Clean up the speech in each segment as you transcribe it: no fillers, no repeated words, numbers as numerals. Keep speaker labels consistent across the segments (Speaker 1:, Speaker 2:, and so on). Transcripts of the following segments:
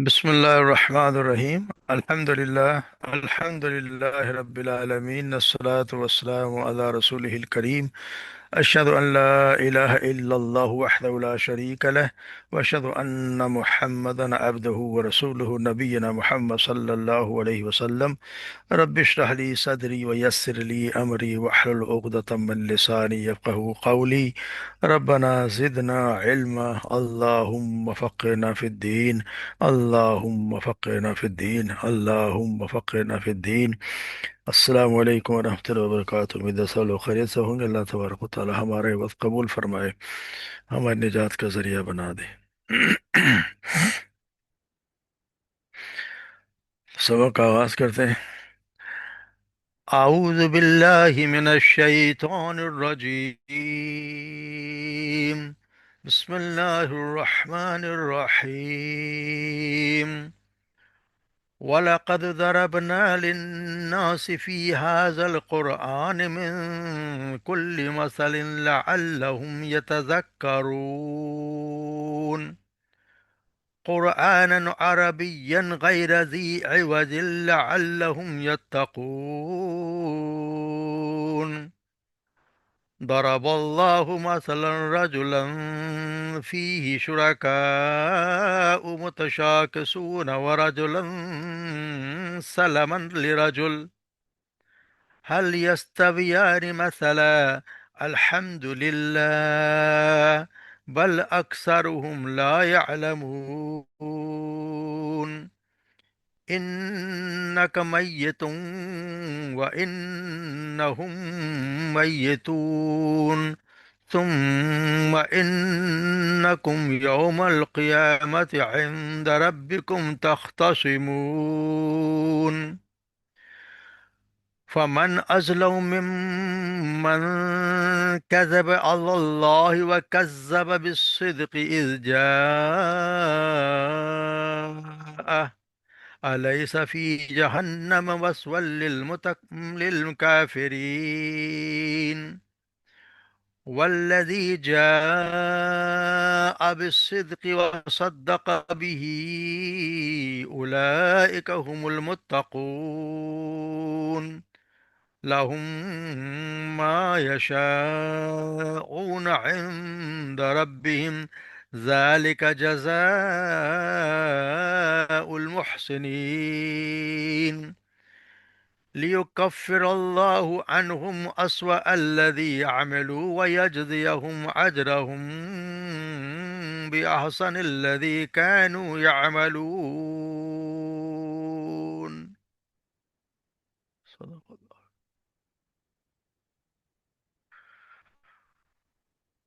Speaker 1: بسم الله الرحمن الرحيم. الحمد لله رب العالمين، الصلاة والسلام على رسوله الكريم. أشهد أن لا إله إلا الله وحده لا شريك له، وأشهد أن محمدا عبده ورسوله، نبينا محمد صلى الله عليه وسلم. رب اشرح لي صدري ويسر لي أمري واحلل عقدة من لساني يفقه قولي. ربنا زدنا علما، اللهم فقهنا في الدين، اللهم فقهنا في الدين، اللهم فقهنا في الدين. السلام علیکم ورحمۃ اللہ وبرکاتہ۔ امید ہے سب لوگ خیریت سے ہوں گے۔ اللہ تبارک و تعالی ہمارے وقت قبول فرمائے، ہماری نجات کا ذریعہ بنا دے۔ سبق کا آغاز کرتے ہیں۔ اعوذ باللہ من الشیطان الرجیم، بسم اللہ الرحمن الرحیم۔ وَلَقَدْ ضَرَبْنَا لِلنَّاسِ فِي هَذَا الْقُرْآنِ مِنْ كُلِّ مَثَلٍ لَعَلَّهُمْ يَتَذَكَّرُونَ قُرْآنًا عَرَبِيًّا غَيْرَ ذِي عِوَجٍ لَعَلَّهُمْ يَتَّقُونَ ضرب الله مثلا رجلا فيه شركاء متشاكسون ورجلا سلما لرجل هل يستويان مثلا؟ الحمد لله بل أكثرهم لا يعلمون. إنك ميت وإنهم ميتون ثم إنكم يوم القيامة عند ربكم تختصمون. فمن أظلم ممن كذب على الله وكذب بالصدق إذ جاءه أليس في جهنم مثوى للكافرين؟ والذي جاء بالصدق وصدق به أولئك هم المتقون. لهم ما يشاءون عند ربهم ذلك جزاء المحسنين. ليكفر الله عنهم أسوأ الذي عملوا ويجزيهم أجرهم بأحسن الذي كانوا يعملون. صدق اللہ۔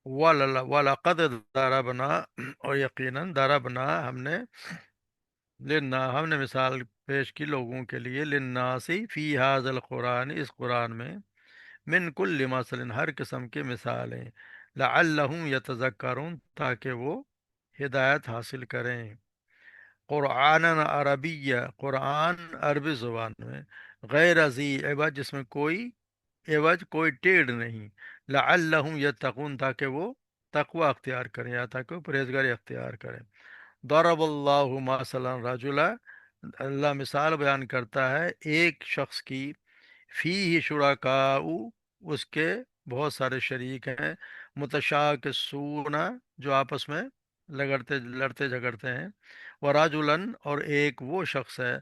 Speaker 1: وَلَقَدْ ضَرَبْنَا، اور یقیناً ضربنا ہم نے مثال پیش کی لوگوں کے لیے، للناسی فی ھذا القرآن، اس قرآن میں، من کل مثل، ہر قسم کی مثالیں، لعلہم یتذکرون، تاکہ وہ ہدایت حاصل کریں۔ قرآن عربیہ، قرآن عربی زبان میں، غیر ذی عوج، جس میں کوئی عوج، کوئی ٹیڑھ نہیں، لعلہم یتقون، تاکہ وہ تقوی اختیار کریں، یا تاکہ وہ پرہیزگاری اختیار کریں۔ ضرب اللہ مثلا رجلا، اللہ مثال بیان کرتا ہے ایک شخص کی، فی شرکاء، اس کے بہت سارے شریک ہیں، متشاکسون، جو آپس میں لڑتے جھگڑتے ہیں، ورجلا، اور ایک وہ شخص ہے،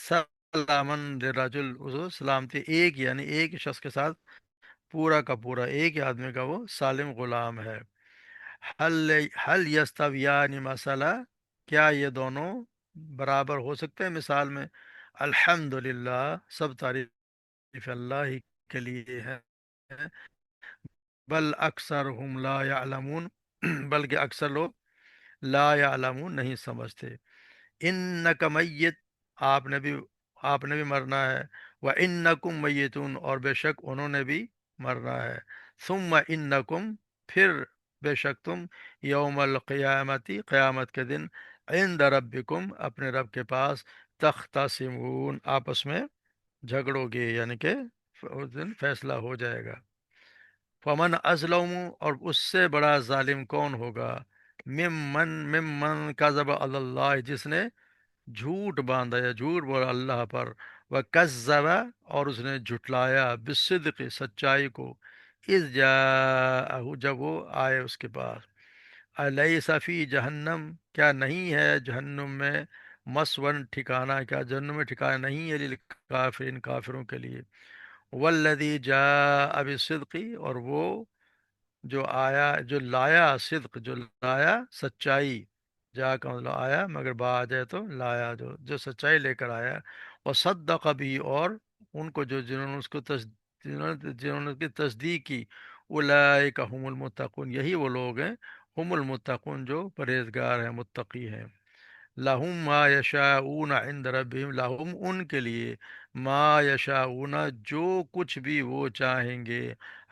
Speaker 1: سلامن للرجل، اس سلامتی، ایک یعنی ایک شخص کے ساتھ پورا کا پورا ایک ہی آدمی کا وہ سالم غلام ہے۔ حل یستویان مثلا، کیا یہ دونوں برابر ہو سکتے ہیں مثال میں؟ الحمدللہ، سب تعریف اللہ ہی کے لیے ہے، بل اکثرہم لا یعلمون، بلکہ اکثر لوگ لا یعلمون، نہیں سمجھتے۔ انک میت، آپ نے بھی مرنا ہے، وانکم میتون، اور بے شک انہوں نے بھی مرنا ہے، ثم انکم، پھر بے شک تم، یوم القیامتی، قیامت کے دن، عند ربکم، اپنے رب کے پاس، تختصمون، آپس میں جھگڑو گے، یعنی کہ اس دن فیصلہ ہو جائے گا۔ فمن ازلم، اور اس سے بڑا ظالم کون ہوگا، ممن کذب علی اللہ، جس نے جھوٹ باندھا یا جھوٹ بولا اللہ پر، وہ کذب، اور اس نے جھٹلایا، بالصدق، سچائی کو، اذ جاءہ، جب وہ آئے اس کے پاس، الیس فی جہنم، کیا نہیں ہے جہنم میں، مسون، ٹھکانہ، کیا جہنم میں ٹھکانہ نہیں ہے، للکافرین، کافروں کے لیے، والذی جاء بالصدق، اور وہ جو آیا، جو لایا صدق، جو لایا سچائی، جا کا مطلب آیا، مگر با آ جائے تو لایا، جو سچائی لے کر آیا، اور صدق بھی، اور ان کو جو جنہوں نے اس کو جنہوں نے اس کی تصدیق کی، اولئک هم المتقون، یہی وہ لوگ ہیں، هم المتقون، جو پرہیزگار ہیں، متقی ہیں، لہم ما یشاؤون عند ربہم، لہم، ان کے لیے، ما یشاؤون، جو کچھ بھی وہ چاہیں گے،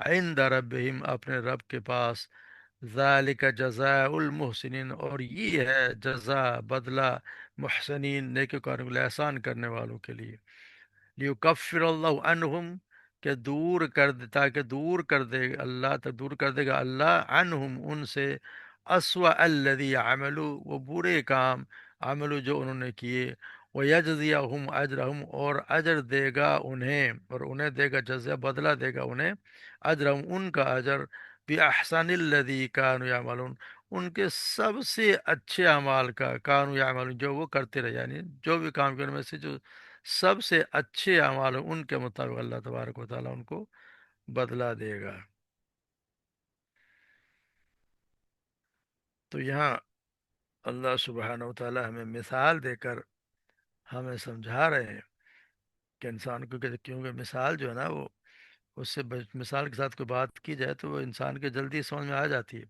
Speaker 1: عند ربہم، اپنے رب کے پاس، ذالک جزاء المحسنین، اور یہ ہے جزا، بدلہ، محسنین، نیکوکاروں کے لیے، احسان کرنے والوں کے لیے، لیکفر اللہ عنہم، کہ دور کر دے، تاکہ دور کر دے اللہ، تو دور کر دے گا اللہ، عنہم، ان سے، اسوأ الذی عملوا، وہ برے کام، عملو، جو انہوں نے کیے، ویجزیہم اجرہم، اور اجر دے گا انہیں، اور انہیں دے گا جزا، بدلہ دے گا انہیں، اجرہم، ان کا اجر، بأحسن الذی کانوا یعملون، ان کے سب سے اچھے اعمال کا، کانوا یعملون، جو وہ کرتے رہے، یعنی جو بھی کام کرنے میں سے جو سب سے اچھے اعمال ہیں، ان کے مطابق اللہ تبارک و تعالیٰ ان کو بدلہ دے گا۔ تو یہاں اللہ سبحانہ و تعالیٰ ہمیں مثال دے کر ہمیں سمجھا رہے ہیں کہ انسان کو، کیونکہ مثال جو ہے نا، وہ اس سے مثال کے ساتھ کوئی بات کی جائے تو وہ انسان کے جلدی سمجھ میں آ جاتی ہے،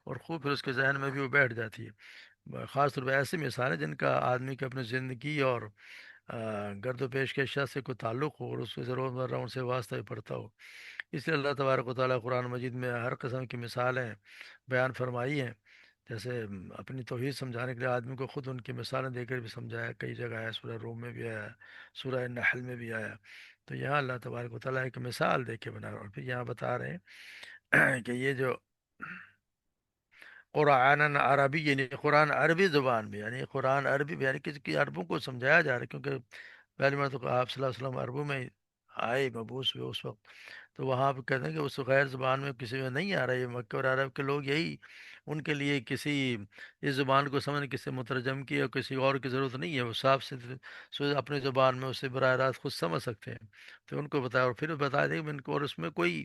Speaker 1: اور خوب پھر اس کے ذہن میں بھی وہ بیٹھ جاتی ہے، خاص طور پہ ایسی مثالیں جن کا آدمی کے اپنی زندگی اور گرد و پیش کے اشیاء سے کوئی تعلق ہو، اور اس سے روزمرہ ان سے واسطہ بھی پڑتا ہو۔ اس لیے اللہ تبارک و تعالیٰ قرآن مجید میں ہر قسم کی مثالیں بیان فرمائی ہیں، جیسے اپنی توحید سمجھانے کے لیے آدمی کو خود ان کی مثالیں دے کر بھی سمجھایا، کئی جگہ ہے، سورہ روم میں بھی آیا، سورہ نحل میں بھی آیا، تو یہاں اللہ تبارک و تعالیٰ ایک مثال دے کے بنا رہا، اور پھر یہاں بتا رہے ہیں کہ یہ جو قرآن عربی، یعنی قرآن عربی زبان میں، یعنی قرآن عربی میں، یعنی کسی کی عربوں کو سمجھایا جا رہا ہے، کیونکہ پہلی بار تو آپ صلی اللہ علیہ وسلم عربوں میں آئے، مبعوث ہوئے اس وقت، تو وہاں پہ کہتے ہیں کہ اس غیر زبان میں کسی میں نہیں آ رہا، یہ مکہ اور عرب کے لوگ یہی، ان کے لیے کسی اس زبان کو سمجھنے، کسی مترجم کی اور کسی اور کی ضرورت نہیں ہے، وہ صاف سے اپنی زبان میں اسے براہ راست خود سمجھ سکتے ہیں، تو ان کو بتایا، اور پھر بتا دیں کہ ان کو، اور اس میں کوئی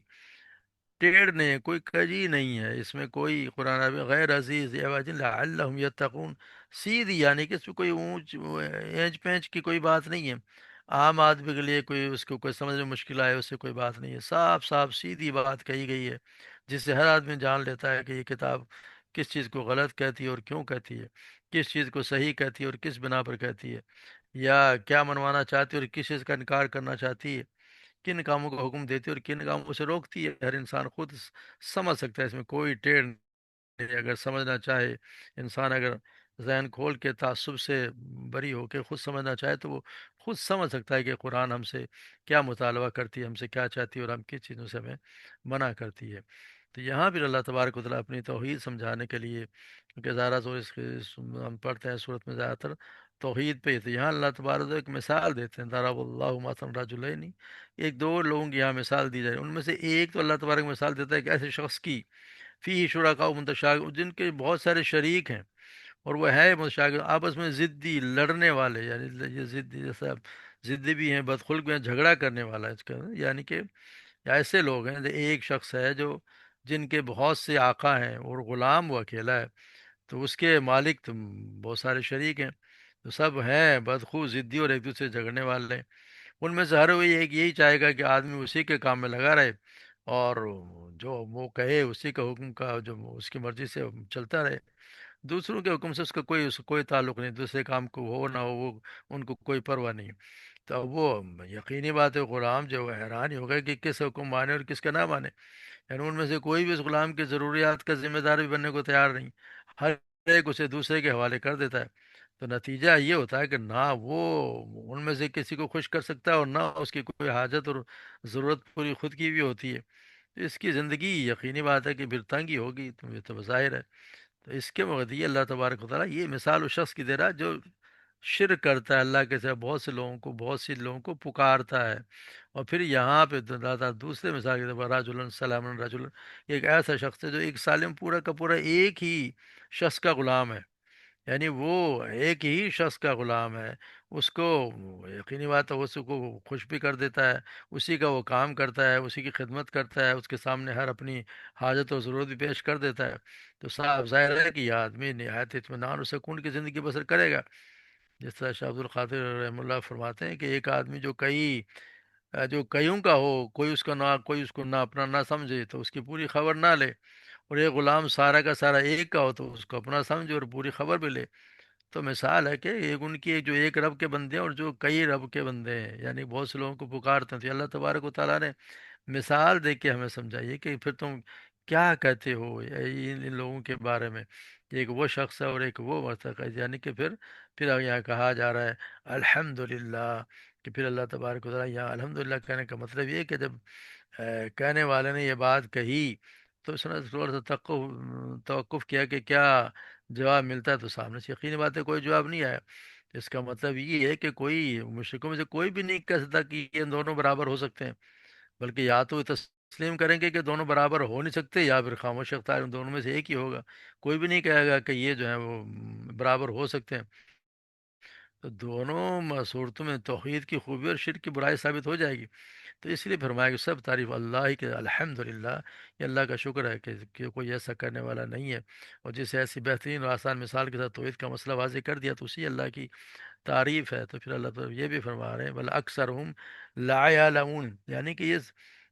Speaker 1: ٹیڑھ نہیں ہے، کوئی کجی نہیں ہے، اس میں کوئی، قرآن عربی غیر عزیز عوجن لعلہم یتقون، سیدھی، یعنی کہ اس میں کوئی اونچ اینچ پینچ کی کوئی بات نہیں ہے، عام آدمی کے لیے کوئی اس کو کوئی سمجھ میں مشکل آئے، اس سے کوئی بات نہیں ہے، صاف صاف سیدھی بات کہی گئی ہے، جس سے ہر آدمی جان لیتا ہے کہ یہ کتاب کس چیز کو غلط کہتی ہے اور کیوں کہتی ہے، کس چیز کو صحیح کہتی ہے اور کس بنا پر کہتی ہے، یا کیا منوانا چاہتی ہے اور کس چیز کا انکار کرنا چاہتی ہے، کن کاموں کا حکم دیتی ہے اور کن کاموں سے روکتی ہے، ہر انسان خود سمجھ سکتا ہے، اس میں کوئی ٹیڑھ نہیں، اگر سمجھنا چاہے انسان، اگر ذہن کھول کے تعصب سے بری ہو کے خود سمجھنا چاہے تو وہ خود سمجھ سکتا ہے کہ قرآن ہم سے کیا مطالبہ کرتی ہے، ہم سے کیا چاہتی ہے، اور ہم کس چیزوں سے ہمیں منع کرتی ہے۔ تو یہاں بھی اللہ تبارک و تعالیٰ اپنی توحید سمجھانے کے لیے، کیونکہ زیادہ تو ہم پڑھتے ہیں صورت میں زیادہ تر توحید پہ ہی، تو یہاں اللہ تبارک و تعالیٰ ایک مثال دیتے ہیں، ضرب اللہ مثلا رجلین، ایک دو لوگوں کی یہاں مثال دی جائے، ان میں سے ایک تو اللہ تبارک مثال دیتا ہے کہ ایسے شخص کی، فی شرکاء متشاکسون، جن کے بہت سارے شریک ہیں، اور وہ ہے متشاکس، آپس میں ضدی، لڑنے والے، یعنی یہ ضدی، جیسا ضدی بھی ہیں، بدخلق بھی ہیں، جھگڑا کرنے والا ہے اس کا، یعنی کہ ایسے لوگ ہیں، ایک شخص ہے جو، جن کے بہت سے آقا ہیں اور غلام وہ اکیلا ہے، تو اس کے مالک تو بہت سارے شریک ہیں، تو سب ہیں بدخو، ضدی، اور ایک دوسرے سے جھگڑنے والے ہیں، ان میں سے ہر کوئی ایک یہی چاہے گا کہ آدمی اسی کے کام میں لگا رہے، اور جو وہ کہے اسی کا حکم کا، جو اس کی مرضی سے چلتا رہے، دوسروں کے حکم سے اس کا کوئی تعلق نہیں، دوسرے کام کو ہو نہ ہو، وہ ان کو کوئی پرواہ نہیں، تو اب وہ یقینی بات ہے، غلام جو ہے حیران ہی ہوگا کہ کس حکم مانے اور کس کا نہ مانے، یعنی ان میں سے کوئی بھی اس غلام کی ضروریات کا ذمہ دار بھی بننے کو تیار نہیں، ہر ایک اسے دوسرے کے حوالے کر دیتا ہے، تو نتیجہ یہ ہوتا ہے کہ نہ وہ ان میں سے کسی کو خوش کر سکتا ہے، اور نہ اس کی کوئی حاجت اور ضرورت پوری خود کی بھی ہوتی ہے، تو اس کی زندگی یقینی بات ہے کہ پھر تنگ ہی ہوگی، تو یہ تو ظاہر ہے، تو اس کے وقت یہ اللہ تبارک و تعالیٰ یہ مثال اس شخص کی دے رہا ہے جو شرک کرتا ہے اللہ کے ساتھ، بہت سے لوگوں کو، بہت سی لوگوں کو پکارتا ہے۔ اور پھر یہاں پہ اللہ تعالیٰ دوسرے مثال کے طور پر رجل سلام رجل، ایک ایسا شخص ہے جو ایک سالم پورا کا پورا ایک ہی شخص کا غلام ہے، یعنی وہ ایک ہی شخص کا غلام ہے، اس کو یقینی بات ہے وہ اس کو خوش بھی کر دیتا ہے، اسی کا وہ کام کرتا ہے، اسی کی خدمت کرتا ہے، اس کے سامنے ہر اپنی حاجت و ضرورت بھی پیش کر دیتا ہے، تو صاف ظاہر ہے کہ یہ آدمی نہایت اطمینان اور سکون کی زندگی بسر کرے گا۔ جس طرح شاہ عبد القادر رحمہ اللہ فرماتے ہیں کہ ایک آدمی جو کئیوں کا ہو، کوئی اس کو نہ اپنا نہ سمجھے تو اس کی پوری خبر نہ لے، اور ایک غلام سارا کا سارا ایک کا ہو تو اس کو اپنا سمجھے اور پوری خبر بھی لے۔ تو مثال ہے کہ ان کی جو ایک رب کے بندے ہیں اور جو کئی رب کے بندے ہیں، یعنی بہت سے لوگوں کو پکارتے ہیں، تو اللہ تبارک و تعالیٰ نے مثال دے کے ہمیں سمجھائیے کہ پھر تم کیا کہتے ہو ان لوگوں کے بارے میں، ایک وہ شخص ہے اور ایک وہ مرتقی، یعنی کہ پھر یہاں کہا جا رہا ہے الحمدللہ، کہ پھر اللہ تبارک و تعالیٰ یہاں الحمدللہ کہنے کا مطلب یہ ہے کہ جب کہنے والے نے یہ بات کہی تو اس نے تھوڑا سا توقف کیا کہ کیا جواب ملتا ہے، تو سامنے سے یقینی بات ہے کوئی جواب نہیں آیا۔ اس کا مطلب یہ ہے کہ کوئی مشرکوں میں سے کوئی بھی نہیں کہہ سکتا کہ یہ دونوں برابر ہو سکتے ہیں، بلکہ یا تو وہ تسلیم کریں گے کہ دونوں برابر ہو نہیں سکتے، یا پھر خاموش اختیار ان دونوں میں سے ایک ہی ہوگا۔ کوئی بھی نہیں کہے گا کہ یہ جو ہے وہ برابر ہو سکتے ہیں۔ تو دونوں صورتوں میں توحید کی خوبی اور شرک کی برائی ثابت ہو جائے گی۔ تو اس لیے فرمایا کہ سب تعریف اللہ ہی کے، الحمدللہ، یہ اللہ کا شکر ہے کہ کوئی ایسا کرنے والا نہیں ہے، اور جسے ایسی بہترین اور آسان مثال کے ساتھ توحید کا مسئلہ واضح کر دیا تو اسی اللہ کی تعریف ہے۔ تو پھر اللہ تعالیٰ یہ بھی فرما رہے ہیں بل اکثرہم لا یعلمون، یعنی کہ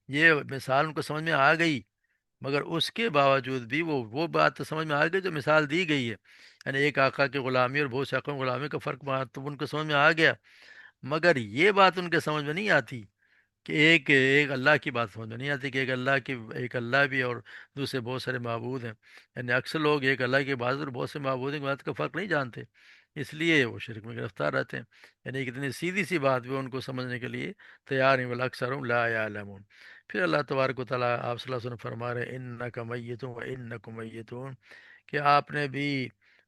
Speaker 1: یہ مثال ان کو سمجھ میں آ گئی، مگر اس کے باوجود بھی وہ بات تو سمجھ میں آ گئی جو مثال دی گئی ہے، یعنی ایک آقا کی غلامی اور بہت سے آقا کی غلامی کا فرق تو ان کو سمجھ میں آ گیا، مگر یہ بات ان کے سمجھ میں نہیں آتی کہ ایک ایک اللہ کی بات سمجھ میں نہیں آتی کہ ایک اللہ بھی اور دوسرے بہت سارے معبود ہیں، یعنی اکثر لوگ ایک اللہ کی عبادت اور بہت سے معبودوں کی بات کا فرق نہیں جانتے، اس لیے وہ شرک میں گرفتار رہتے ہیں، یعنی ایک اتنی سیدھی سی بات بھی ان کو سمجھنے کے لیے تیار نہیں، بل اکثرهم لا یعلمون۔ پھر اللہ تبارک و تعالیٰ آپ صلی اللہ علیہ وسلم فرما رہے ہیں انک میت و انکم میتون، کہ آپ نے بھی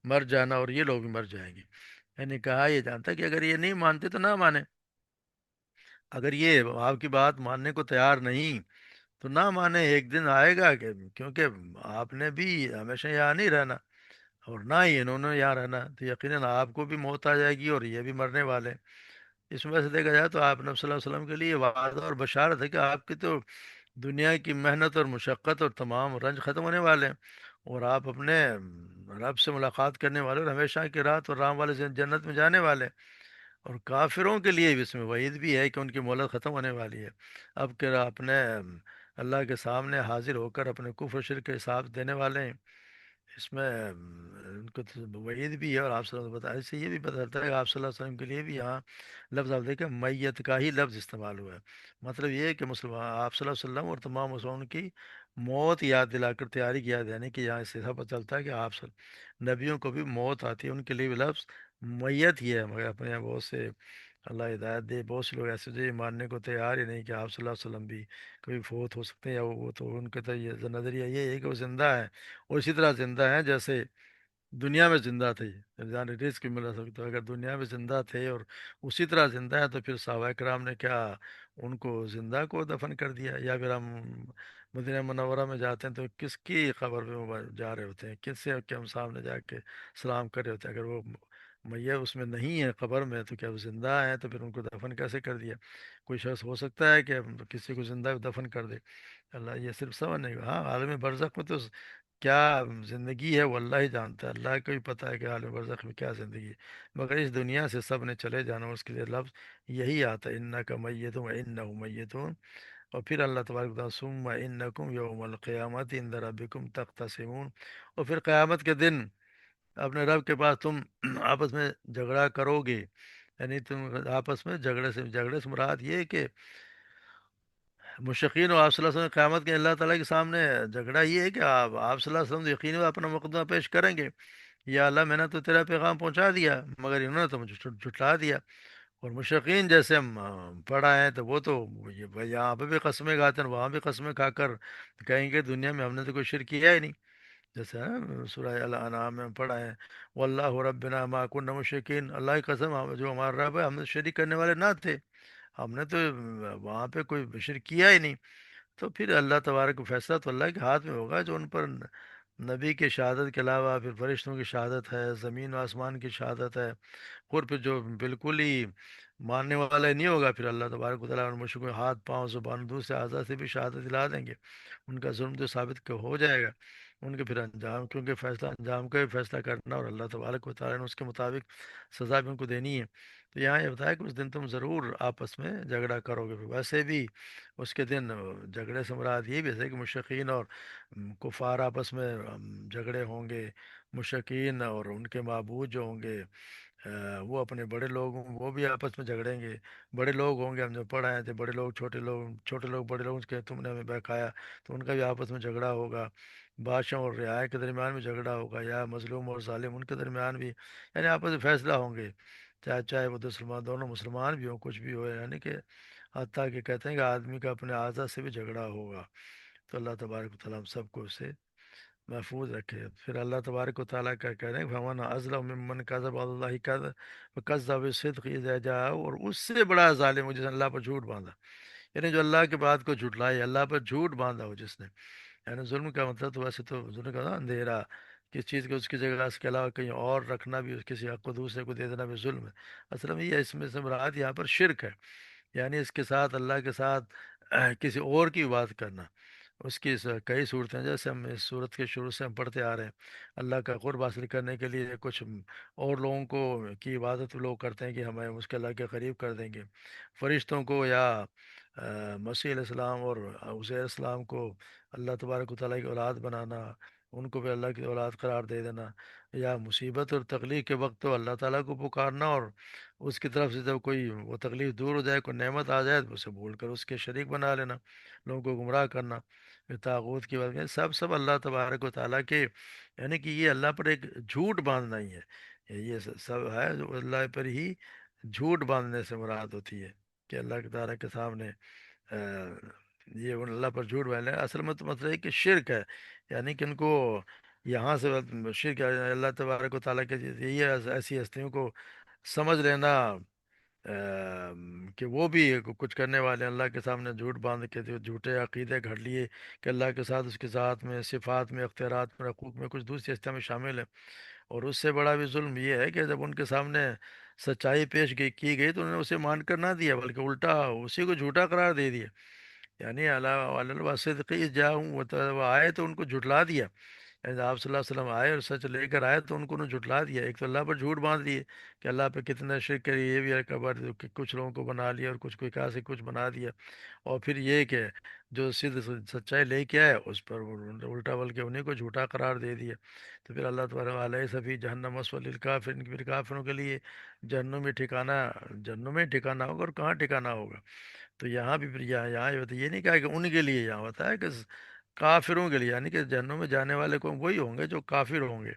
Speaker 1: مر جانا اور یہ لوگ بھی مر جائیں گے، یعنی کہا یہ جانتا کہ اگر یہ نہیں مانتے تو نہ مانیں، اگر یہ آپ کی بات ماننے کو تیار نہیں تو نہ مانے، ایک دن آئے گا کہ کیونکہ آپ نے بھی ہمیشہ یہاں نہیں رہنا اور نہ ہی انہوں نے یہاں رہنا، تو یقیناً آپ کو بھی موت آ جائے گی اور یہ بھی مرنے والے ہیں۔ اس میں سے دیکھا جائے تو آپ نے صلی اللہ علیہ وسلم کے لیے وعدہ اور بشارت ہے کہ آپ کی تو دنیا کی محنت اور مشقت اور تمام رنج ختم ہونے والے ہیں، اور آپ اپنے رب سے ملاقات کرنے والے اور ہمیشہ کی رات اور رام والے جنت میں جانے والے ہیں۔ اور کافروں کے لیے بھی اس میں وعید بھی ہے کہ ان کی مہلت ختم ہونے والی ہے، اب کہ اپنے اللہ کے سامنے حاضر ہو کر اپنے کفر و شرک کے حساب دینے والے ہیں۔ اس میں ان کو تو وعید بھی ہے، اور آپ صلی اللہ علیہ وسلم بتا اس سے یہ بھی پتہ چلتا ہے کہ آپ صلی اللہ علیہ وسلم کے لیے بھی یہاں لفظ آپ دیکھیں میت کا ہی لفظ استعمال ہوا ہے، مطلب یہ ہے کہ مسلمان آپ صلی اللہ علیہ وسلم اور تمام مسلمانوں کی موت یاد دلا کر تیاری کیا، یعنی کہ یہاں اس سے پتہ چلتا ہے کہ نبیوں کو بھی موت آتی ہے، ان کے لیے بھی لفظ میت ہی ہے، مگر اپنے یہاں بہت سے اللہ ہدایت دے، بہت سے لوگ ایسے جو یہ ماننے کو تیار ہی نہیں کہ آپ صلی اللہ علیہ وسلم بھی کبھی فوت ہو سکتے ہیں، یا وہ تو ان کا تو یہ نظریہ یہ ہے کہ وہ زندہ ہے، اور اسی طرح زندہ ہیں جیسے دنیا میں زندہ تھے، جان رزق مل سکتا ہے، اگر دنیا میں زندہ تھے اور اسی طرح زندہ ہے تو پھر صحابہ کرام نے کیا ان کو زندہ کو دفن کر دیا؟ یا پھر ہم مدینہ منورہ میں جاتے ہیں تو کس کی قبر پہ وہ جا رہے ہوتے ہیں، کس سے کہ ہم سامنے جا کے سلام کر رہے ہوتے ہیں؟ اگر وہ میت اس میں نہیں ہے قبر میں تو کیا وہ زندہ ہیں؟ تو پھر ان کو دفن کیسے کر دیا؟ کوئی شخص ہو سکتا ہے کہ کسی کو زندہ دفن کر دے؟ اللہ یہ صرف سمجھنے کا، ہاں عالم برزخ میں تو کیا زندگی ہے وہ اللہ ہی جانتا ہے، اللہ کو بھی پتہ ہے کہ عالم برزخ میں کیا زندگی ہے، مگر اس دنیا سے سب نے چلے جانا، اور اس کے لیے لفظ یہی آتا ہے انک میتون و انہم میتون۔ اور پھر اللہ تبارک و تعالیٰ ثم انکم یوم القیامت عند ربکم تختصمون، اور پھر قیامت کے دن اپنے رب کے پاس تم آپس میں جھگڑا کرو گے، یعنی تم آپس میں جھگڑے سے مراد یہ ہے کہ مشقین اور آپ صلی اللہ علیہ وسلم قیامت کے اللہ تعالیٰ کے سامنے جھگڑا یہ ہے کہ آپ صلی اللہ علیہ وسلم یقیناً اپنا مقدمہ پیش کریں گے، یا اللہ میں نے تو تیرا پیغام پہنچا دیا مگر انہوں نے تو مجھے جھٹلا دیا۔ اور مشرقین جیسے ہم پڑھا ہے تو وہ تو یہاں پہ بھی قسمیں کھاتے ہیں، وہاں بھی قسمیں کھا کر کہیں گے دنیا میں ہم نے تو کوئی شرک کیا ہی نہیں، جیسے سورہ الانعام میں پڑھا ہے، واللہ ربنا ما کننا مشرکین، اللہ کی قسم جو ہمارا رب ہے ہم نے شریک کرنے والے نہ تھے، ہم نے تو وہاں پہ کوئی شرک کیا ہی نہیں۔ تو پھر اللہ تبارک کا فیصلہ تو اللہ کے ہاتھ میں ہوگا، جو ان پر نبی کی شہادت کے علاوہ پھر فرشتوں کی شہادت ہے، زمین و آسمان کی شہادت ہے، اور پھر جو بالکل ہی ماننے والا ہی نہیں ہوگا، پھر اللہ تبارک و تعالیٰ ان مشرکوں کے ہاتھ پاؤں زبان دوسرے اعضاء سے بھی شہادت دلا دیں گے، ان کا ظلم تو ثابت ہو جائے گا، ان کے پھر انجام، کیونکہ فیصلہ انجام کا بھی فیصلہ کرنا، اور اللہ تبارک و تعالیٰ نے اس کے مطابق سزا بھی ان کو دینی ہے۔ تو یہاں یہ بتایا کہ اس دن تم ضرور آپس میں جھگڑا کرو گے، ویسے بھی اس کے دن جھگڑے سے مراد یہ بھی ہے کہ مشرکین اور کفار آپس میں جھگڑے ہوں گے، مشرکین اور ان کے معبود جو ہوں گے، وہ اپنے بڑے لوگ وہ بھی آپس میں جھگڑیں گے، بڑے لوگ ہوں گے، ہم جو پڑھ آئے تھے، بڑے لوگ چھوٹے لوگ، چھوٹے لوگ بڑے لوگ کے تم نے ہمیں بہکایا، تو ان کا بھی آپس میں جھگڑا ہوگا، بادشاہ اور رعایا کے درمیان بھی جھگڑا ہوگا، یا مظلوم اور ظالم ان کے درمیان بھی، یعنی آپس میں فیصلہ ہوں گے، چاہے وہ دونوں مسلمان بھی ہوں، کچھ بھی ہو، یعنی کہ حتیٰ کہ کہتے ہیں کہ آدمی کا اپنے اعضاء سے بھی جھگڑا ہوگا۔ تو اللہ تبارک و تعالیٰ ہم سب کو اسے محفوظ رکھے۔ پھر اللہ تبارک و تعالیٰ کا کہہ رہے ہیں فَمَنْ أَظْلَمُ مِمَّنْ كَذَبَ عَلَى اللَّهِ وَكَذَّبَ بِالصِّدْقِ إِذَا جَاءَهُ، اور اس سے بڑا ظالم ہو جس نے اللہ پر جھوٹ باندھا، یعنی جو اللہ کے بات کو جھٹلائے، اللہ پر جھوٹ باندھا ہو جس نے، یعنی ظلم کا مطلب تو ویسے تو ظلم کا نا اندھیرا، کس چیز کو اس کی جگہ اس کے علاوہ کہیں اور رکھنا بھی، کسی حق کو دوسرے کو دے دینا بھی ظلم ہے۔ اصل میں یہ اس میں سے مراد یہاں پر شرک ہے، یعنی اس کے ساتھ اللہ کے ساتھ کسی اور کی بات کرنا، اس کی کئی صورتیں جیسے ہم اس صورت کے شروع سے ہم پڑھتے آ رہے ہیں، اللہ کا قرب حاصل کرنے کے لیے کچھ اور لوگوں کو کی عبادت لوگ کرتے ہیں کہ ہمیں اس کے اللہ کے قریب کر دیں گے، فرشتوں کو یا مسیح علیہ السلام اور عزیر علیہ السلام کو اللہ تبارک و تعالیٰ کی اولاد بنانا، ان کو بھی اللہ کی اولاد قرار دے دینا، یا مصیبت اور تکلیف کے وقت تو اللہ تعالیٰ کو پکارنا، اور اس کی طرف سے جب کوئی وہ تکلیف دور ہو جائے، کوئی نعمت آ جائے تو اسے بھول کر اس کے شریک بنا لینا، لوگوں کو گمراہ کرنا، پھر طاغوت کی بات سب اللہ تبارک و تعالیٰ کے، یعنی کہ یہ اللہ پر ایک جھوٹ باندھنا ہی ہے، یہ سب ہے جو اللہ پر ہی جھوٹ باندھنے سے مراد ہوتی ہے، کہ اللہ تعالیٰ کے سامنے آ، یہ اللہ پر جھوٹ باندھنا ہے۔ اصل میں تو مسئلہ ہے کہ شرک ہے، یعنی کہ ان کو یہاں سے شرک ہے، اللہ تبارک و تعالیٰ کے یہ ایسی ہستیوں کو سمجھ لینا کہ وہ بھی کچھ کرنے والے ہیں، اللہ کے سامنے جھوٹ باندھ کے جو جھوٹے عقیدے گھڑ لیے کہ اللہ کے ساتھ اس کے ذات میں، صفات میں، اختیارات میں، حقوق میں کچھ دوسری ہستیاں میں شامل ہے۔ اور اس سے بڑا بھی ظلم یہ ہے کہ جب ان کے سامنے سچائی پیش کی گئی تو انہوں نے اسے مان کر نہ دیا، بلکہ الٹا اسی کو جھوٹا قرار دے دیا، یعنی اللہ صدقی جاؤں وہ آئے تو ان کو جھٹلا دیا، یعنی آپ صلی اللہ علیہ وسلم آئے اور سچ لے کر آئے تو ان کو انہوں نے جھٹلا دیا، ایک تو اللہ پر جھوٹ باندھ دیے کہ اللہ پہ کتنا شرک کری، یہ بھی خبر کہ کچھ لوگوں کو بنا لیا اور کچھ کوئی کہا سے کچھ بنا دیا، اور پھر یہ کہ جو سچائی لے کے آئے اس پر وہ الٹا بلکہ انہیں کو جھوٹا قرار دے دیا۔ تو پھر اللہ تبارک علیہ صفی جہنم مسول للکافرین، پھر کافروں کے لیے جہنم میں ٹھکانہ، جہنم میں ٹھکانہ ہوگا، اور کہاں ٹھکانہ ہوگا؟ تو یہاں بھی پھر یہاں یہ نہیں کہا کہ ان کے لیے، یہاں ہوتا ہے کہ کافروں کے لیے، یعنی کہ جہنم میں جانے والے کو وہی ہوں گے جو کافر ہوں گے،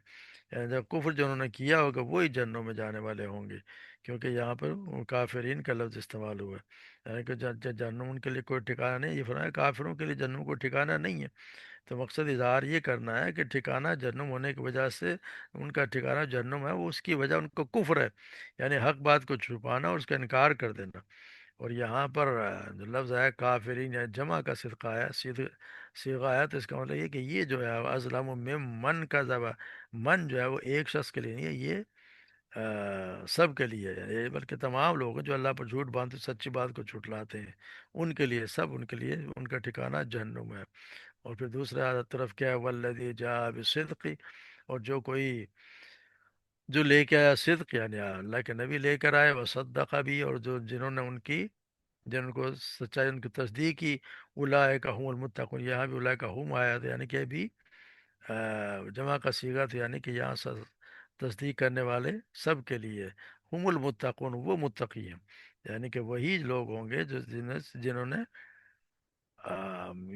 Speaker 1: یعنی جب کفر جنہوں نے کیا ہوگا وہی جہنم میں جانے والے ہوں گے، کیونکہ یہاں پر کافرین کا لفظ استعمال ہوا ہے، یعنی کہ جہنم ان کے لیے کوئی ٹھکانہ نہیں، یہ فرمایا کافروں کے لیے جہنم کوئی ٹھکانہ نہیں ہے۔ تو مقصد اظہار یہ کرنا ہے کہ ٹھکانہ جہنم ہونے کی وجہ سے، ان کا ٹھکانہ جہنم ہے، وہ اس کی وجہ ان کو کفر ہے، یعنی حق بات کو چھپانا اور اس کا انکار کر دینا۔ اور یہاں پر جو لفظ ہے کافرین یا جمع کا صدقہ ہے، صیغہ ہے، تو اس کا مطلب یہ کہ یہ جو ہے ازلم مم من کا ذبح، من جو ہے وہ ایک شخص کے لیے نہیں ہے، یہ سب کے لیے ہے، یہ بلکہ تمام لوگ ہیں جو اللہ پر جھوٹ باندھتے سچی بات کو جھٹلاتے ہیں، ان کے لیے، سب ان کے لیے ان کا ٹھکانہ جہنم ہے۔ اور پھر دوسرا طرف کیا ہے والذی جاء بالصدق، اور جو کوئی جو لے کے آیا صدق، یعنی اللہ کے نبی لے کر آئے، وہ صدقہ بھی، اور جو جنہوں نے ان کی، جن کو سچائی ان کی تصدیق کی، اولئک هم المتقون، یہاں بھی اولئک هم آیا تھا، یعنی کہ بھی جمع کا صیغہ تھا، یعنی کہ یہاں تصدیق کرنے والے سب کے لیے، هم المتقون وہ متقی ہیں، یعنی کہ وہی لوگ ہوں گے جو جنہوں نے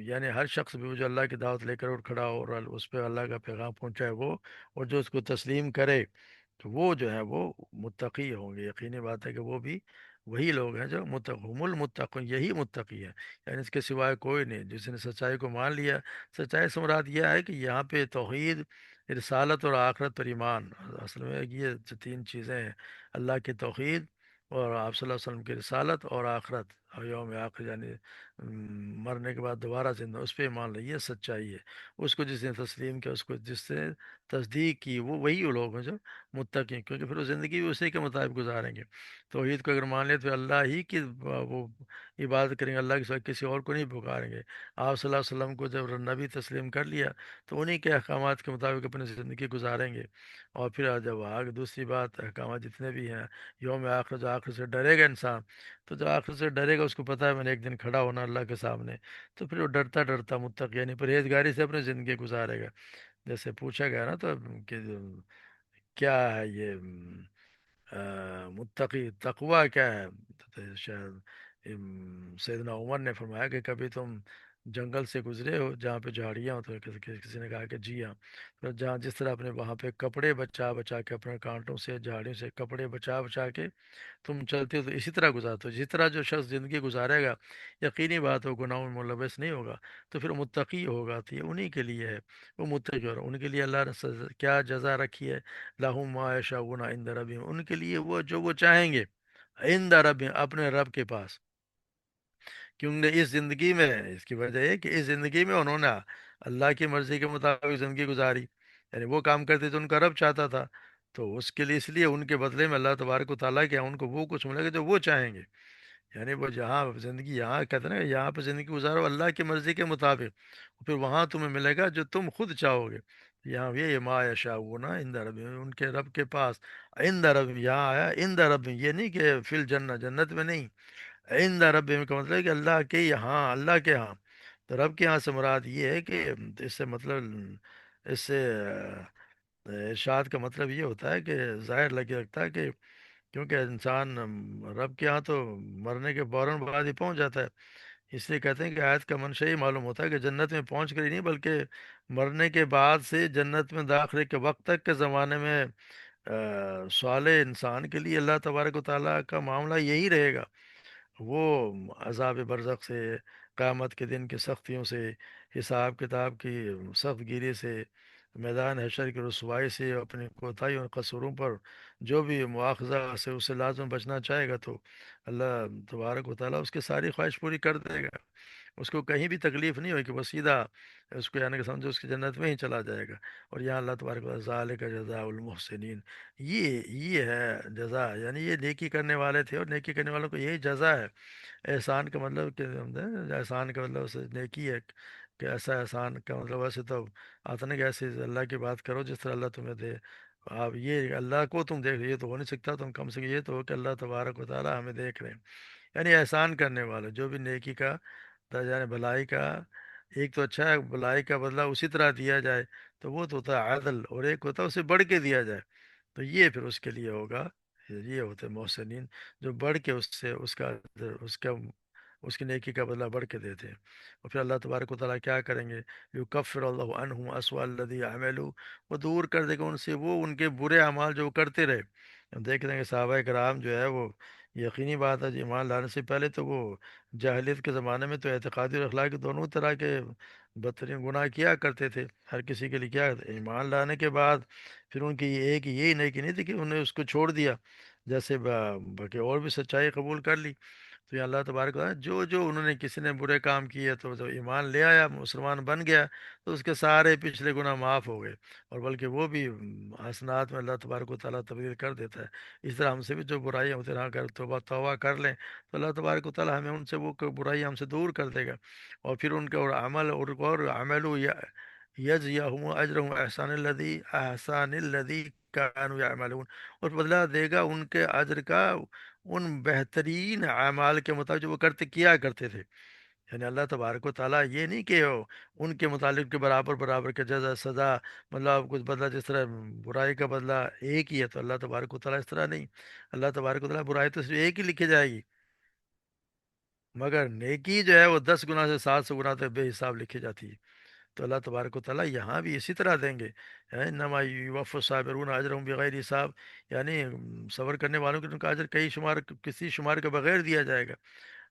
Speaker 1: یعنی ہر شخص بھی وہ جو اللہ کی دعوت لے کر اٹھ کھڑا ہو اور اس پہ اللہ کا پیغام پہنچائے وہ، اور جو اس کو تسلیم کرے، تو وہ جو ہے وہ متقی ہوں گے، یقینی بات ہے کہ وہ بھی وہی لوگ ہیں جو هم المتقون، یہی متقی ہے، یعنی اس کے سوائے کوئی نہیں جس نے سچائی کو مان لیا۔ سچائی سے مراد یہ ہے کہ یہاں پہ توحید، رسالت اور آخرت پر ایمان، اصل میں یہ جو تین چیزیں ہیں، اللہ کی توحید اور آپ صلی اللہ علیہ وسلم کی رسالت اور آخرت اور یوم آخر، یعنی مرنے کے بعد دوبارہ زندہ، اس پہ ایمان لے، یہ سچائی ہے۔ اس کو جس نے تسلیم کیا، اس کو جس نے تصدیق کی، وہ وہی وہ لوگ ہیں جو متقی ہیں، کیونکہ پھر وہ زندگی بھی اسی کے مطابق گزاریں گے۔ توحید کو اگر مان لیں تو اللہ ہی کی وہ عبادت کریں گے، اللہ کے سوا کسی اور کو نہیں پکاریں گے۔ آپ صلی اللہ علیہ وسلم کو جب نبی تسلیم کر لیا تو انہی کے احکامات کے مطابق اپنی زندگی گزاریں گے۔ اور پھر جب آگے دوسری بات، احکامات جتنے بھی ہیں، یوم آخر، جو آخر سے ڈرے گا انسان، تو جو آخر سے ڈرے گا اس کو پتہ ہے میں نے ایک دن کھڑا ہونا اللہ کے سامنے، تو پھر وہ ڈرتا ڈرتا متقی یعنی پرہیزگاری سے اپنی زندگی گزارے گا۔ جیسے پوچھا گیا نا تو کہ کیا ہے یہ متقی، تقوی کیا ہے؟ تو شاید سیدنا عمر نے فرمایا کہ کبھی تم جنگل سے گزرے ہو جہاں پہ جھاڑیاں ہوں، تو کسی نے کہا کہ جی ہاں، تو جہاں جس طرح اپنے وہاں پہ کپڑے بچا بچا کے، اپنے کانٹوں سے جھاڑیوں سے کپڑے بچا بچا کے تم چلتے ہو، تو اسی طرح گزارتے ہو، جس طرح جو شخص زندگی گزارے گا، یقینی بات ہو گناہوں میں ملوث نہیں ہوگا، تو پھر متقی ہوگا، تو یہ انہی کے لیے ہے، وہ متقی ہو، ان کے لیے اللہ نے کیا جزا رکھی ہے، لہم ما یشاؤون عند ربہم، ان کے لیے وہ جو وہ چاہیں گے، عند ربہم، اپنے رب کے پاس۔ کیونکہ اس زندگی میں، اس کی وجہ یہ کہ اس زندگی میں انہوں نے اللہ کی مرضی کے مطابق زندگی گزاری، یعنی وہ کام کرتے تھے ان کا رب چاہتا تھا، تو اس لیے ان کے بدلے میں اللہ تبارک و تعالیٰ کیا ان کو وہ کچھ ملے گا جو وہ چاہیں گے، یعنی وہ جہاں زندگی، یہاں کہتے ہیں نا یہاں پہ زندگی گزارو اللہ کی مرضی کے مطابق، پھر وہاں تمہیں ملے گا جو تم خود چاہو گے۔ یہاں یہ ما یشاؤون عند رب، ان کے رب کے پاس، عند رب یہاں آیا، عند رب یہ نہیں کہ فی الجنہ، جنت میں نہیں، عند رب کا مطلب ہے کہ اللہ کے یہاں، اللہ کے یہاں، تو رب کے یہاں سے مراد یہ ہے کہ اس سے مطلب، اس سے ارشاد کا مطلب یہ ہوتا ہے کہ ظاہر لگے لگتا ہے کہ کیونکہ انسان رب کے ہاں تو مرنے کے فوراً بعد ہی پہنچ جاتا ہے، اس لیے کہتے ہیں کہ آیت کا منشا ہی معلوم ہوتا ہے کہ جنت میں پہنچ کر ہی نہیں بلکہ مرنے کے بعد سے جنت میں داخلے کے وقت تک کے زمانے میں صالح انسان کے لیے اللہ تبارک و تعالیٰ کا معاملہ یہی رہے گا، وہ عذاب برزخ سے، قیامت کے دن کی سختیوں سے، حساب کتاب کی سخت گیری سے، میدان حشر کی رسوائی سے، اپنی کوتاہیوں اور قصوروں پر جو بھی مواخذہ سے اسے لازم بچنا چاہے گا، تو اللہ تبارک و تعالیٰ اس کی ساری خواہش پوری کر دے گا، اس کو کہیں بھی تکلیف نہیں ہوگی کہ وہ سیدھا اس کو یعنی کہ سمجھو اس کی جنت میں ہی چلا جائے گا۔ اور یہاں اللہ تبارک و تعالیٰ ذالک جزاء المحسنین، یہ ہے جزا، یعنی یہ نیکی کرنے والے تھے اور نیکی کرنے والوں کو یہی جزا ہے۔ احسان کا مطلب کہ احسان کا مطلب اسے نیکی ہے، کہ ایسا احسان کا مطلب ویسے تو آتا نہیں کہ ایسے اللہ کی بات کرو جس طرح اللہ تمہیں دے، آپ یہ اللہ کو تم دیکھ رہے، یہ تو ہو نہیں سکتا، تم کم سے کم یہ تو ہو کہ اللہ تبارک و تعالیٰ ہمیں دیکھ رہے ہیں، یعنی احسان کرنے والے جو بھی نیکی کا درجہ، یعنی بھلائی کا، ایک تو اچھا ہے بھلائی کا بدلہ اسی طرح دیا جائے، تو وہ تو ہوتا ہے عدل، اور ایک ہوتا ہے اسے بڑھ کے دیا جائے، تو یہ پھر اس کے لیے ہوگا، یہ ہوتے ہیں محسنین، جو بڑھ کے اس سے اس کی نیکی کا بدلہ بڑھ کے دیتے ہیں۔ اور پھر اللہ تبارک و تعالیٰ کیا کریں گے، یکفر اللہ عنہم اسوأ الذی عملوا، وہ دور کر دے گا ان سے وہ ان کے برے اعمال جو وہ کرتے رہے۔ ہم دیکھ رہے ہیں کہ صحابہ کرام جو ہے وہ، یقینی بات ہے، جو ایمان لانے سے پہلے تو وہ جاہلیت کے زمانے میں تو اعتقادی اور اخلاقی دونوں طرح کے بدترین گناہ کیا کرتے تھے، ہر کسی کے لیے کیا کرتے، ایمان لانے کے بعد پھر ان کی ایک یہی نیکی نہیں تھی کہ انہیں اس کو چھوڑ دیا، جیسے باقی اور بھی سچائی قبول کر لی، تو یہ اللہ تبارک و تعالیٰ جو جو انہوں نے کسی نے برے کام کیے تو جب ایمان لے آیا، مسلمان بن گیا، تو اس کے سارے پچھلے گناہ معاف ہو گئے، اور بلکہ وہ بھی حسنات میں اللہ تبارک و تعالیٰ تبدیل کر دیتا ہے۔ اس طرح ہم سے بھی جو برائیاں ہوتی ہیں اگر توبہ کر لیں تو اللہ تبارک و تعالیٰ ہمیں ان سے وہ برائیاں ہم سے دور کر دے گا، اور پھر ان کا اور عمل اور عمل یجزیہم اجرہم احسان الذی کانوا یعملون، اور بدلہ دے گا ان کے اجر کا ان بہترین اعمال کے مطابق جو وہ کیا کرتے تھے، یعنی اللہ تبارک و تعالیٰ یہ نہیں کہ ان کے متعلق کے برابر برابر کے جزا سزا، مطلب کچھ بدلہ جس طرح برائی کا بدلہ ایک ہی ہے، تو اللہ تبارک و تعالیٰ اس طرح نہیں، اللہ تبارک و تعالیٰ برائی تو صرف ایک ہی لکھی جائے گی، مگر نیکی جو ہے وہ 10 گنا سے 700 گنا تک بے حساب لکھی جاتی ہے، تو اللہ تبارک و تعالیٰ یہاں بھی اسی طرح دیں گے، انما یوفی الصابرون اجرهم بغیر حساب، یعنی صبر کرنے والوں کو ان کا اجر کئی شمار کسی شمار کے بغیر دیا جائے گا۔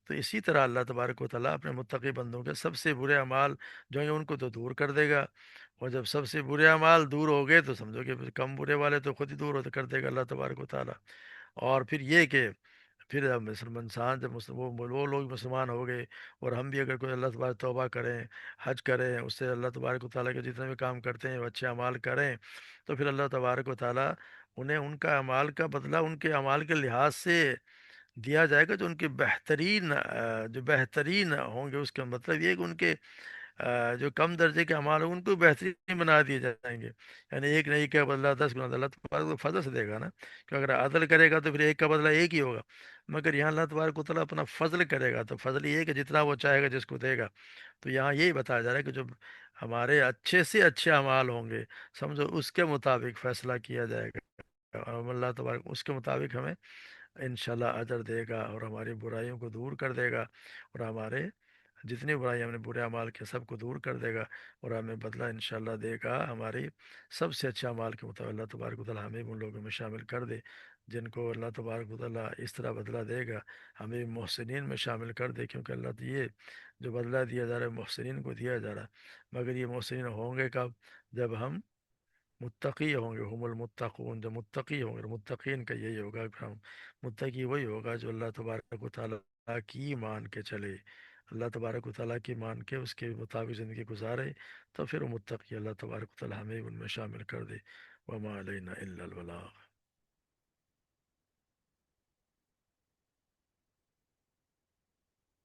Speaker 1: تو اسی طرح اللہ تبارک و تعالیٰ اپنے متقی بندوں کے سب سے برے اعمال جو ہیں ان کو تو دور کر دے گا، اور جب سب سے برے اعمال دور ہو گئے تو سمجھو کہ پھر کم برے والے تو خود ہی دور کر دے گا اللہ تبارک و تعالیٰ۔ اور پھر یہ کہ پھر اب مسلمان انسان جب وہ لوگ مسلمان ہو گئے، اور ہم بھی اگر کوئی اللہ تبارک توبہ کریں، حج کریں، اس سے اللہ تبارک و تعالیٰ کے جتنے بھی کام کرتے ہیں وہ اچھے اعمال کریں، تو پھر اللہ تبارک و تعالیٰ انہیں ان کا اعمال کا بدلہ ان کے اعمال کے لحاظ سے دیا جائے گا، جو ان کے بہترین جو بہترین ہوں گے، اس کا مطلب یہ ہے کہ ان کے جو کم درجے کے اعمال ہوں ان کو بہترین بنا دیے جائیں گے، یعنی ایک نہیں کا بدلہ 10 گنا اللہ تبارک و فضل سے دے گا نا، کہ اگر عدل کرے گا تو پھر ایک کا بدلہ ایک ہی ہوگا، مگر یہاں اللہ تبارک و تعالیٰ اپنا فضل کرے گا، تو فضل یہ ہے کہ جتنا وہ چاہے گا جس کو دے گا۔ تو یہاں یہی بتایا جا رہا ہے کہ جو ہمارے اچھے سے اچھے اعمال ہوں گے، سمجھو اس کے مطابق فیصلہ کیا جائے گا، اور اللہ تبارک اس کے مطابق ہمیں انشاءاللہ اجر دے گا، اور ہماری برائیوں کو دور کر دے گا، اور ہمارے جتنی برائی ہم نے برے اعمال کے سب کو دور کر دے گا، اور ہمیں بدلہ انشاءاللہ دے گا ہماری سب سے اچھے اعمال کے مطابق۔ اللہ تبارک و تعالیٰ ہمیں بھی ان لوگوں میں شامل کر دے جن کو اللہ تبارک و تعالیٰ اس طرح بدلہ دے گا، ہمیں محسنین میں شامل کر دے، کیونکہ اللہ تو یہ جو بدلہ دیا جا رہا ہے محسنین کو دیا جا رہا ہے، مگر یہ محسنین ہوں گے کب؟ جب ہم متقی ہوں گے، ہم المتقون، جو متقی ہوں گے، متقین کا یہی ہوگا کہ ہم متقی وہی ہوگا جو اللہ تبارک و تعالیٰ کی مان کے چلے، اللہ تبارک و تعالیٰ کی مان کے اس کے مطابق زندگی گزارے، تو پھر وہ متقی اللہ تبارک و تعالیٰ ہمیں ان میں شامل کر دے۔ وما علینا الا البلاغ۔